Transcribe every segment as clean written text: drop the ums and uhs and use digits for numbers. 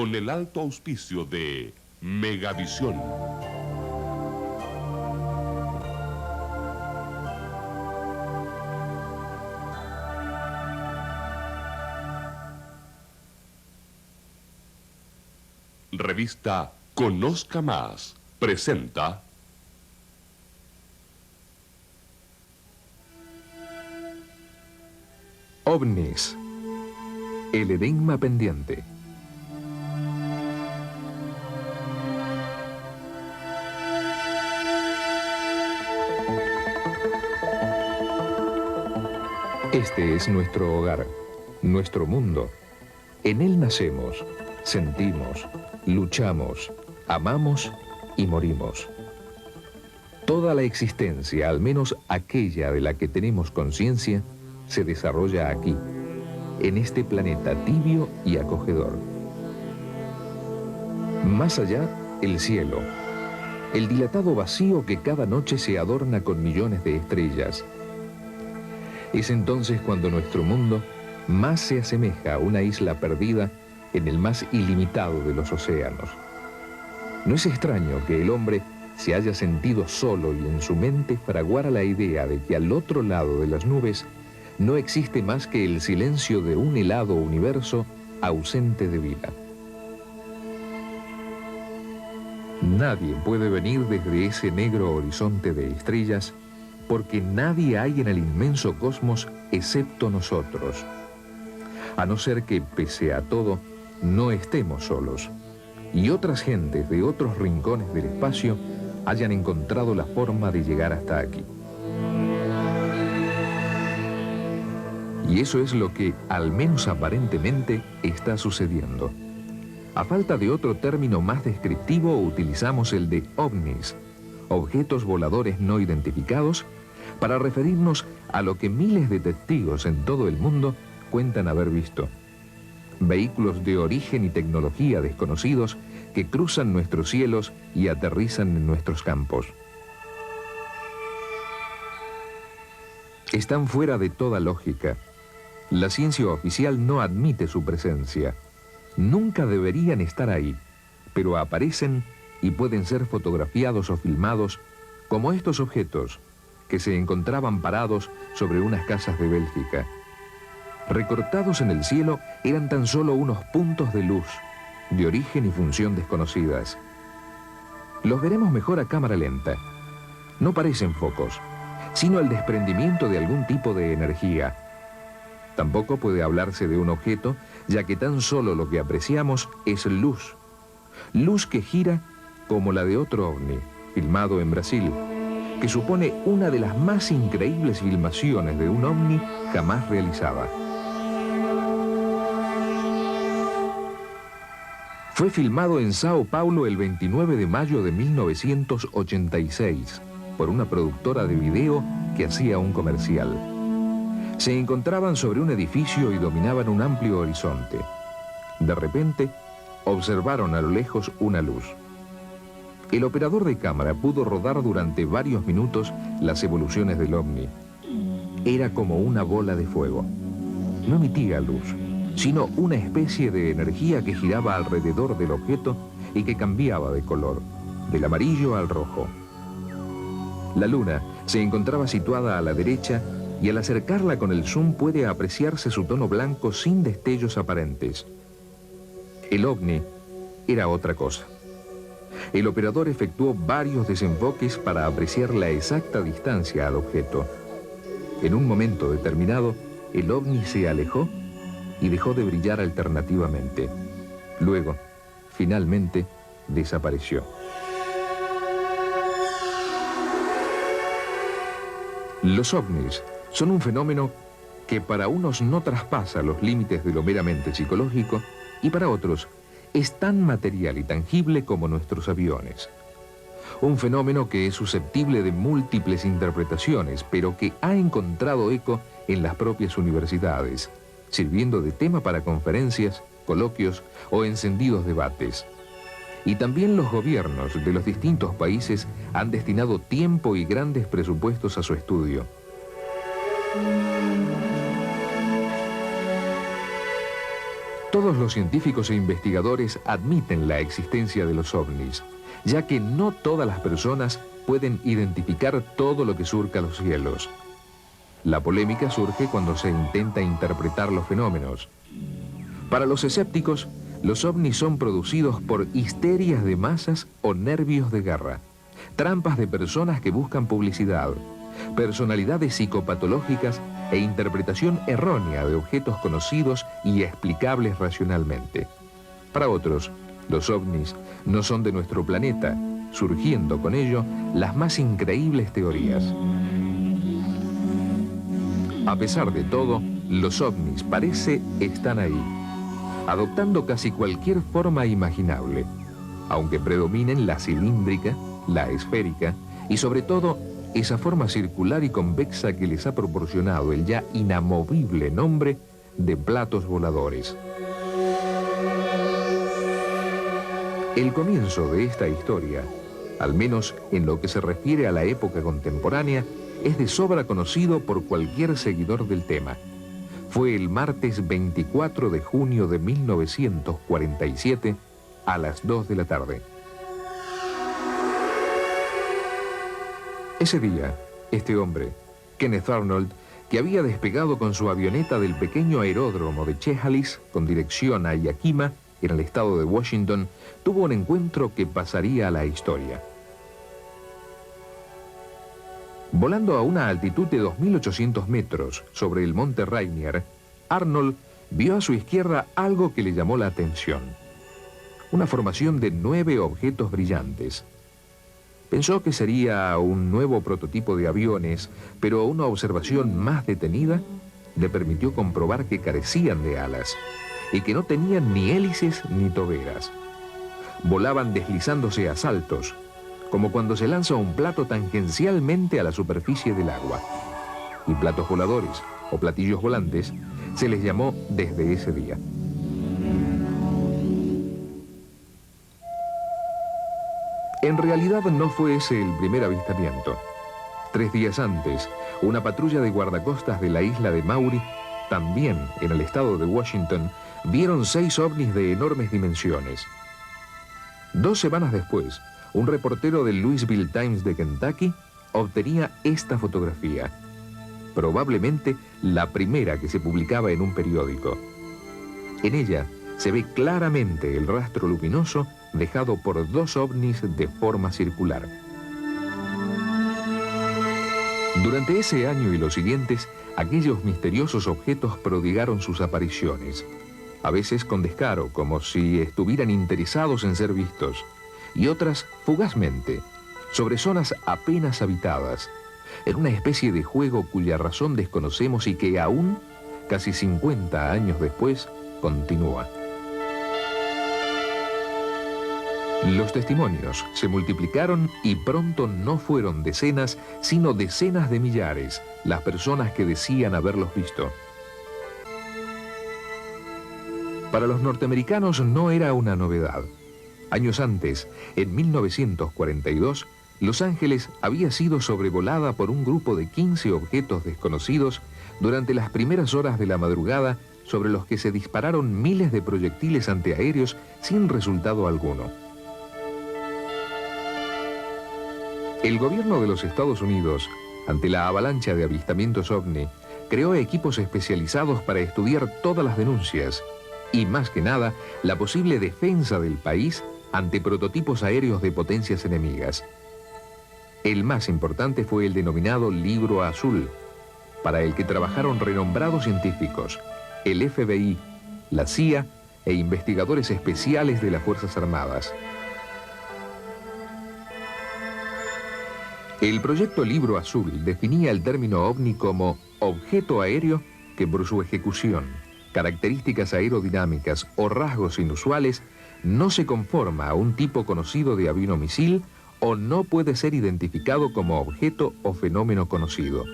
con el alto auspicio de Megavisión. Revista Conozca Más presenta OVNIs, el enigma pendiente. Este es nuestro hogar, nuestro mundo. En él nacemos, sentimos, luchamos, amamos y morimos. Toda la existencia, al menos aquella de la que tenemos conciencia, se desarrolla aquí, en este planeta tibio y acogedor. Más allá, el cielo, el dilatado vacío que cada noche se adorna con millones de estrellas. Es entonces cuando nuestro mundo más se asemeja a una isla perdida en el más ilimitado de los océanos. No es extraño que el hombre se haya sentido solo y en su mente fraguara la idea de que al otro lado de las nubes no existe más que el silencio de un helado universo ausente de vida. Nadie puede venir desde ese negro horizonte de estrellas porque nadie hay en el inmenso cosmos excepto nosotros. A no ser que, pese a todo, no estemos solos y otras gentes de otros rincones del espacio hayan encontrado la forma de llegar hasta aquí. Y eso es lo que, al menos aparentemente, está sucediendo. A falta de otro término más descriptivo, utilizamos el de ovnis, objetos voladores no identificados, para referirnos a lo que miles de testigos en todo el mundo cuentan haber visto. Vehículos de origen y tecnología desconocidos que cruzan nuestros cielos y aterrizan en nuestros campos. Están fuera de toda lógica. La ciencia oficial no admite su presencia. Nunca deberían estar ahí, pero aparecen y pueden ser fotografiados o filmados como estos objetos que se encontraban parados sobre unas casas de Bélgica. Recortados en el cielo eran tan solo unos puntos de luz, de origen y función desconocidas. Los veremos mejor a cámara lenta. No parecen focos, sino el desprendimiento de algún tipo de energía. Tampoco puede hablarse de un objeto, ya que tan solo lo que apreciamos es luz. Luz que gira como la de otro ovni, filmado en Brasil, que supone una de las más increíbles filmaciones de un ovni jamás realizada. Fue filmado en Sao Paulo el 29 de mayo de 1986 por una productora de video que hacía un comercial. Se encontraban sobre un edificio y dominaban un amplio horizonte. De repente, observaron a lo lejos una luz. El operador de cámara pudo rodar durante varios minutos las evoluciones del ovni. Era como una bola de fuego. No emitía luz, sino una especie de energía que giraba alrededor del objeto y que cambiaba de color, del amarillo al rojo. La luna se encontraba situada a la derecha y al acercarla con el zoom puede apreciarse su tono blanco sin destellos aparentes. El ovni era otra cosa. El operador efectuó varios desenfoques para apreciar la exacta distancia al objeto. En un momento determinado, el ovni se alejó y dejó de brillar alternativamente. Luego, finalmente, desapareció. Los ovnis son un fenómeno que para unos no traspasa los límites de lo meramente psicológico y para otros es tan material y tangible como nuestros aviones. Un fenómeno que es susceptible de múltiples interpretaciones, pero que ha encontrado eco en las propias universidades, sirviendo de tema para conferencias, coloquios o encendidos debates. Y también los gobiernos de los distintos países han destinado tiempo y grandes presupuestos a su estudio. Todos los científicos e investigadores admiten la existencia de los ovnis, ya que no todas las personas pueden identificar todo lo que surca los cielos. La polémica surge cuando se intenta interpretar los fenómenos. Para los escépticos, los ovnis son producidos por histerias de masas o nervios de guerra, trampas de personas que buscan publicidad, personalidades psicopatológicas e interpretación errónea de objetos conocidos y explicables racionalmente. Para otros, los ovnis no son de nuestro planeta, surgiendo con ello las más increíbles teorías. A pesar de todo, los ovnis parece están ahí, adoptando casi cualquier forma imaginable, aunque predominen la cilíndrica, la esférica y sobre todo esa forma circular y convexa que les ha proporcionado el ya inamovible nombre de platos voladores. El comienzo de esta historia, al menos en lo que se refiere a la época contemporánea, es de sobra conocido por cualquier seguidor del tema. Fue el martes 24 de junio de 1947 a las 2 de la tarde. Ese día, este hombre, Kenneth Arnold, que había despegado con su avioneta del pequeño aeródromo de Chehalis con dirección a Yakima, en el estado de Washington, tuvo un encuentro que pasaría a la historia. Volando a una altitud de 2.800 metros sobre el monte Rainier, Arnold vio a su izquierda algo que le llamó la atención. Una formación de 9 objetos brillantes. Pensó que sería un nuevo prototipo de aviones, pero una observación más detenida le permitió comprobar que carecían de alas y que no tenían ni hélices ni toberas. Volaban deslizándose a saltos, como cuando se lanza un plato tangencialmente a la superficie del agua. Y platos voladores, o platillos volantes, se les llamó desde ese día. En realidad no fue ese el primer avistamiento. 3 días antes, una patrulla de guardacostas de la isla de Maury, también en el estado de Washington, vieron 6 ovnis de enormes dimensiones. 2 semanas después, un reportero del Louisville Times de Kentucky obtenía esta fotografía, probablemente la primera que se publicaba en un periódico. En ella se ve claramente el rastro luminoso dejado por 2 ovnis de forma circular. Durante ese año y los siguientes, aquellos misteriosos objetos prodigaron sus apariciones, a veces con descaro, como si estuvieran interesados en ser vistos, y otras fugazmente, sobre zonas apenas habitadas, en una especie de juego cuya razón desconocemos y que aún, casi 50 años después, continúa. Los testimonios se multiplicaron y pronto no fueron decenas, sino decenas de millares las personas que decían haberlos visto. Para los norteamericanos no era una novedad. Años antes, en 1942, Los Ángeles había sido sobrevolada por un grupo de 15 objetos desconocidos durante las primeras horas de la madrugada, sobre los que se dispararon miles de proyectiles antiaéreos sin resultado alguno. El gobierno de los Estados Unidos, ante la avalancha de avistamientos ovni, creó equipos especializados para estudiar todas las denuncias y, más que nada, la posible defensa del país ante prototipos aéreos de potencias enemigas. El más importante fue el denominado Libro Azul, para el que trabajaron renombrados científicos, el FBI, la CIA e investigadores especiales de las Fuerzas Armadas. El proyecto Libro Azul definía el término ovni como objeto aéreo que por su ejecución, características aerodinámicas o rasgos inusuales no se conforma a un tipo conocido de avión o misil o no puede ser identificado como objeto o fenómeno conocido.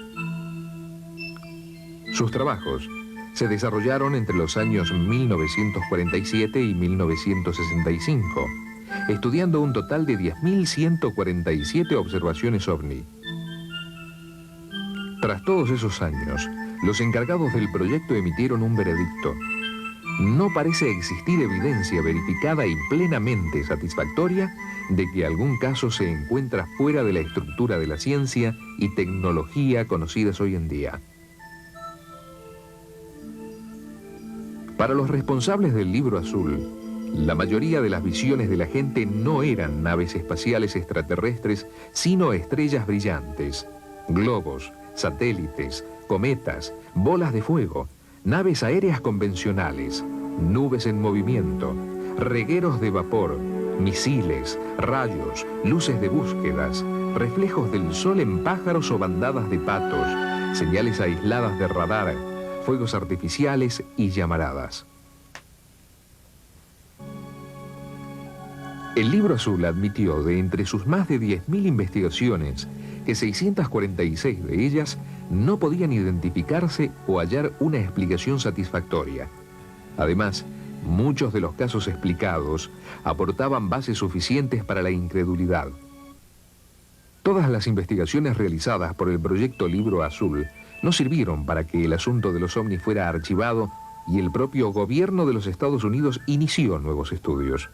Sus trabajos se desarrollaron entre los años 1947 y 1965, estudiando un total de 10.147 observaciones ovni. Tras todos esos años, los encargados del proyecto emitieron un veredicto. no parece existir evidencia verificada y plenamente satisfactoria de que algún caso se encuentra fuera de la estructura de la ciencia y tecnología conocidas hoy en día. Para los responsables del Libro Azul, la mayoría de las visiones de la gente no eran naves espaciales extraterrestres, sino estrellas brillantes, globos, satélites, cometas, bolas de fuego, naves aéreas convencionales, nubes en movimiento, regueros de vapor, misiles, rayos, luces de búsquedas, reflejos del sol en pájaros o bandadas de patos, señales aisladas de radar, fuegos artificiales y llamaradas. El Libro Azul admitió de entre sus más de 10.000 investigaciones que 646 de ellas no podían identificarse o hallar una explicación satisfactoria. Además, muchos de los casos explicados aportaban bases suficientes para la incredulidad. Todas las investigaciones realizadas por el proyecto Libro Azul no sirvieron para que el asunto de los ovnis fuera archivado y el propio gobierno de los Estados Unidos inició nuevos estudios.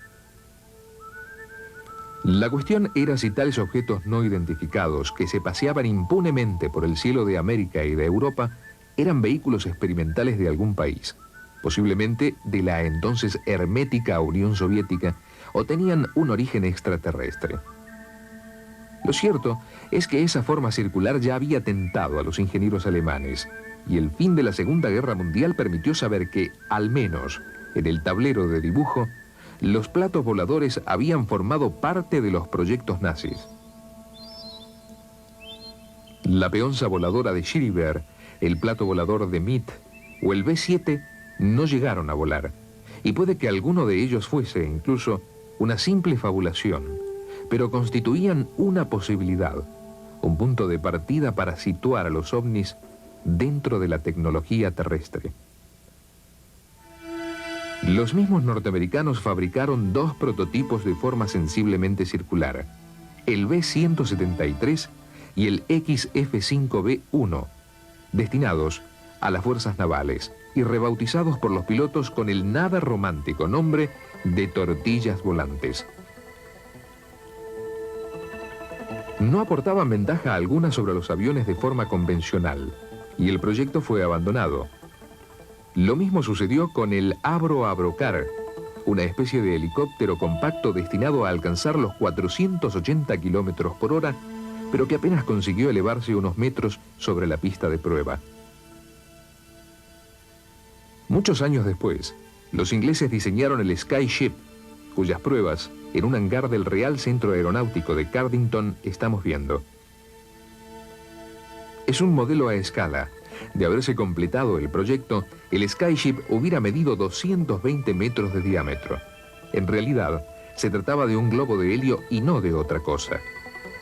La cuestión era si tales objetos no identificados, que se paseaban impunemente por el cielo de América y de Europa, eran vehículos experimentales de algún país, posiblemente de la entonces hermética Unión Soviética, o tenían un origen extraterrestre. Lo cierto es que esa forma circular ya había tentado a los ingenieros alemanes, y el fin de la Segunda Guerra Mundial permitió saber que, al menos en el tablero de dibujo, los platos voladores habían formado parte de los proyectos nazis. La peonza voladora de Schreiber, el plato volador de Meade o el B-7 no llegaron a volar, y puede que alguno de ellos fuese incluso una simple fabulación, pero constituían una posibilidad, un punto de partida para situar a los ovnis dentro de la tecnología terrestre. Los mismos norteamericanos fabricaron dos prototipos de forma sensiblemente circular, el B-173 y el XF-5B-1, destinados a las fuerzas navales y rebautizados por los pilotos con el nada romántico nombre de tortillas volantes. No aportaban ventaja alguna sobre los aviones de forma convencional, y el proyecto fue abandonado. Lo mismo sucedió con el Avro-Avrocar, una especie de helicóptero compacto destinado a alcanzar los 480 kilómetros por hora, pero que apenas consiguió elevarse unos metros sobre la pista de prueba. Muchos años después, los ingleses diseñaron el Skyship, cuyas pruebas, en un hangar del Real Centro Aeronáutico de Cardington, estamos viendo. Es un modelo a escala. De haberse completado el proyecto, el Skyship hubiera medido 220 metros de diámetro. En realidad, se trataba de un globo de helio y no de otra cosa.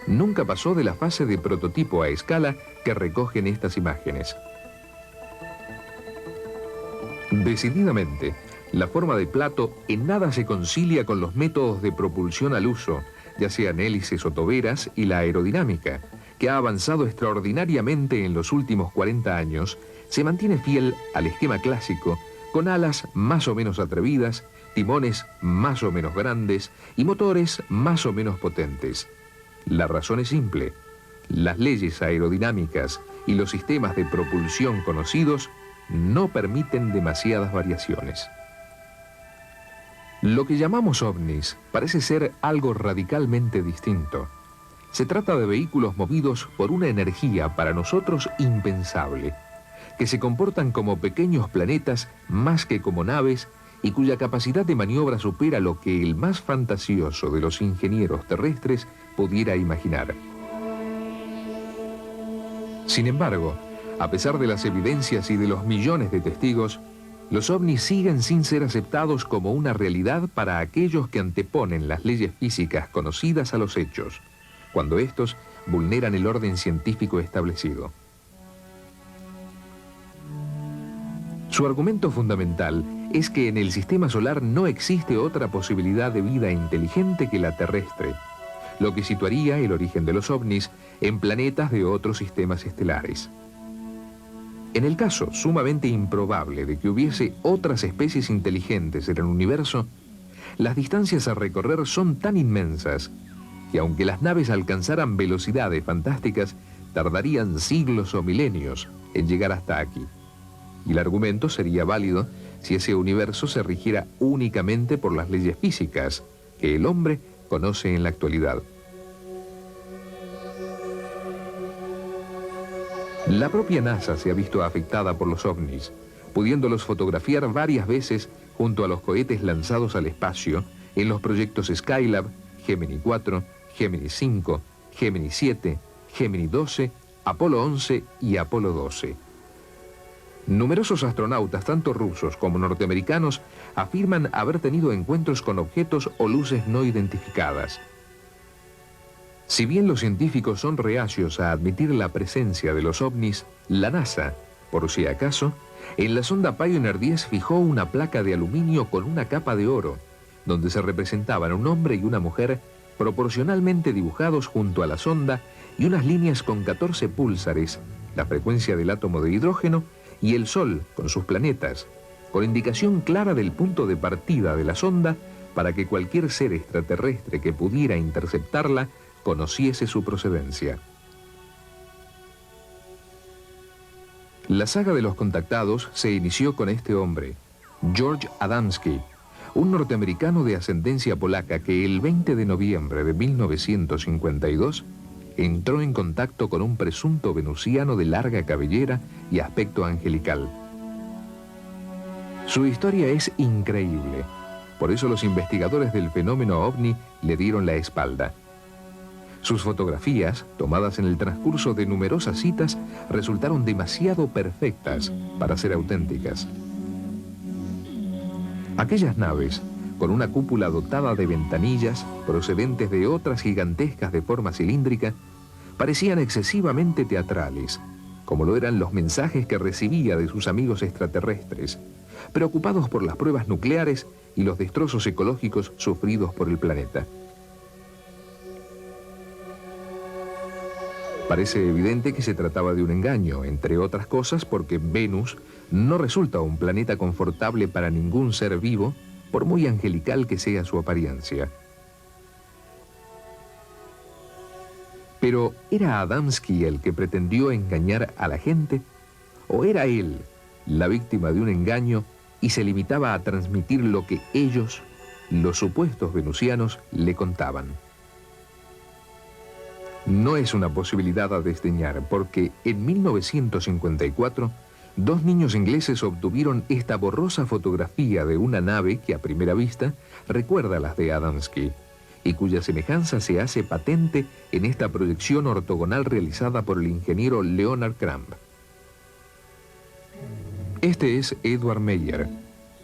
Nunca pasó de la fase de prototipo a escala que recogen estas imágenes. Decididamente, la forma de plato en nada se concilia con los métodos de propulsión al uso, ya sean hélices o toberas, y la aerodinámica, que ha avanzado extraordinariamente en los últimos 40 años, se mantiene fiel al esquema clásico, con alas más o menos atrevidas, timones más o menos grandes y motores más o menos potentes. La razón es simple: las leyes aerodinámicas y los sistemas de propulsión conocidos no permiten demasiadas variaciones. Lo que llamamos ovnis parece ser algo radicalmente distinto. Se trata de vehículos movidos por una energía para nosotros impensable, que se comportan como pequeños planetas más que como naves y cuya capacidad de maniobra supera lo que el más fantasioso de los ingenieros terrestres pudiera imaginar. Sin embargo, a pesar de las evidencias y de los millones de testigos, los ovnis siguen sin ser aceptados como una realidad para aquellos que anteponen las leyes físicas conocidas a los hechos, cuando estos vulneran el orden científico establecido. Su argumento fundamental es que en el sistema solar no existe otra posibilidad de vida inteligente que la terrestre, lo que situaría el origen de los ovnis en planetas de otros sistemas estelares. En el caso sumamente improbable de que hubiese otras especies inteligentes en el universo, las distancias a recorrer son tan inmensas que aunque las naves alcanzaran velocidades fantásticas, tardarían siglos o milenios en llegar hasta aquí. Y el argumento sería válido si ese universo se rigiera únicamente por las leyes físicas que el hombre conoce en la actualidad. La propia NASA se ha visto afectada por los ovnis, pudiéndolos fotografiar varias veces junto a los cohetes lanzados al espacio en los proyectos Skylab, Gemini 4, Gemini 5, Gemini 7, Gemini 12, Apolo 11 y Apolo 12. Numerosos astronautas, tanto rusos como norteamericanos, afirman haber tenido encuentros con objetos o luces no identificadas. Si bien los científicos son reacios a admitir la presencia de los ovnis, la NASA, por si acaso, en la sonda Pioneer 10 fijó una placa de aluminio con una capa de oro, donde se representaban un hombre y una mujer proporcionalmente dibujados junto a la sonda y unas líneas con 14 púlsares, la frecuencia del átomo de hidrógeno y el Sol con sus planetas, con indicación clara del punto de partida de la sonda para que cualquier ser extraterrestre que pudiera interceptarla conociese su procedencia. La saga de los contactados se inició con este hombre, George Adamski, un norteamericano de ascendencia polaca que el 20 de noviembre de 1952 entró en contacto con un presunto venusiano de larga cabellera y aspecto angelical. Su historia es increíble, por eso los investigadores del fenómeno ovni le dieron la espalda. Sus fotografías, tomadas en el transcurso de numerosas citas, resultaron demasiado perfectas para ser auténticas. Aquellas naves, con una cúpula dotada de ventanillas procedentes de otras gigantescas de forma cilíndrica, parecían excesivamente teatrales, como lo eran los mensajes que recibía de sus amigos extraterrestres, preocupados por las pruebas nucleares y los destrozos ecológicos sufridos por el planeta. Parece evidente que se trataba de un engaño, entre otras cosas porque Venus no resulta un planeta confortable para ningún ser vivo, por muy angelical que sea su apariencia. Pero, ¿era Adamski el que pretendió engañar a la gente? ¿O era él la víctima de un engaño y se limitaba a transmitir lo que ellos, los supuestos venusianos, le contaban? No es una posibilidad a desdeñar, porque en 1954, dos niños ingleses obtuvieron esta borrosa fotografía de una nave que a primera vista recuerda a las de Adamski y cuya semejanza se hace patente en esta proyección ortogonal realizada por el ingeniero Leonard Kramp. Este es Edward Meyer,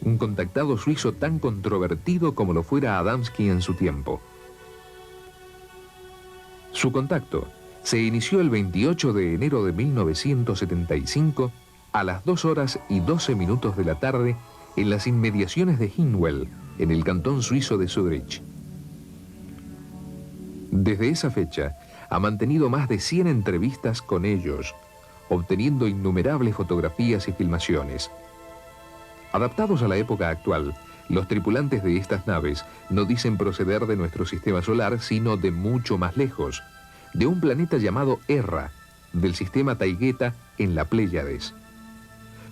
un contactado suizo tan controvertido como lo fuera Adamski en su tiempo. Su contacto se inició el 28 de enero de 1975 a las 2:12 de la tarde en las inmediaciones de Hinwell, en el cantón suizo de Zurich. Desde esa fecha ha mantenido más de 100 entrevistas con ellos, obteniendo innumerables fotografías y filmaciones. Adaptados a la época actual, los tripulantes de estas naves no dicen proceder de nuestro sistema solar, sino de mucho más lejos, de un planeta llamado Erra, del sistema Taigueta en la Pléyades.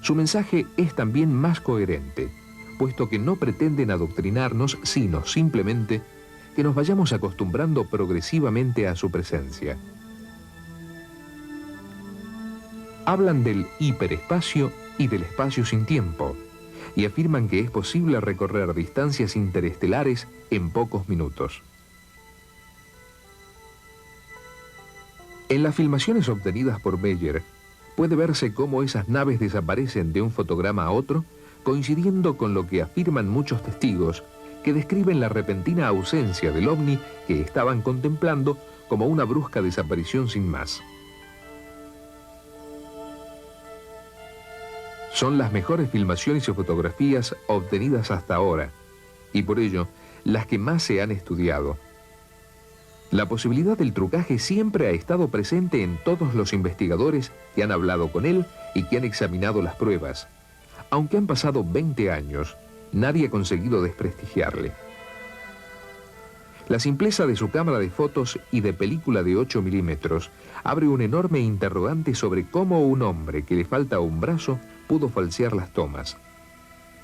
Su mensaje es también más coherente, puesto que no pretenden adoctrinarnos, sino simplemente que nos vayamos acostumbrando progresivamente a su presencia. Hablan del hiperespacio y del espacio sin tiempo, y afirman que es posible recorrer distancias interestelares en pocos minutos. En las filmaciones obtenidas por Meyer, puede verse cómo esas naves desaparecen de un fotograma a otro, coincidiendo con lo que afirman muchos testigos que describen la repentina ausencia del ovni que estaban contemplando como una brusca desaparición sin más. Son las mejores filmaciones y fotografías obtenidas hasta ahora, y por ello, las que más se han estudiado. La posibilidad del trucaje siempre ha estado presente en todos los investigadores que han hablado con él y que han examinado las pruebas. Aunque han pasado 20 años, nadie ha conseguido desprestigiarle. La simpleza de su cámara de fotos y de película de 8 milímetros abre un enorme interrogante sobre cómo un hombre que le falta un brazo pudo falsear las tomas.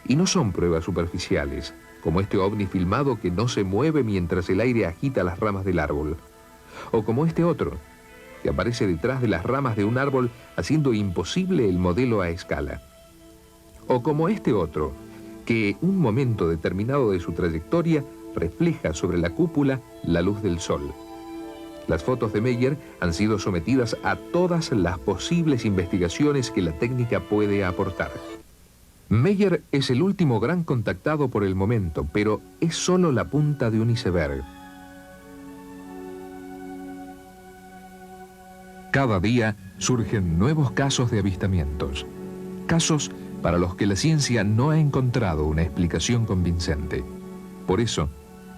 Y no son pruebas superficiales, como este ovni filmado que no se mueve mientras el aire agita las ramas del árbol. O como este otro, que aparece detrás de las ramas de un árbol haciendo imposible el modelo a escala. O como este otro, que en un momento determinado de su trayectoria refleja sobre la cúpula la luz del sol. Las fotos de Meyer han sido sometidas a todas las posibles investigaciones que la técnica puede aportar. Meyer es el último gran contactado por el momento, pero es solo la punta de un iceberg. Cada día surgen nuevos casos de avistamientos. Casos para los que la ciencia no ha encontrado una explicación convincente. Por eso,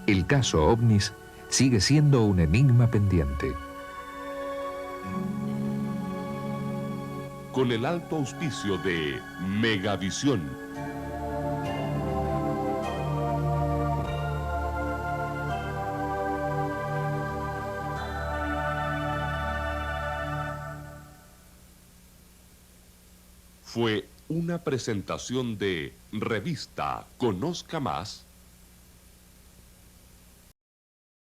el caso OVNIS sigue siendo un enigma pendiente. Con el alto auspicio de Megavisión. Fue una presentación de Revista Conozca Más.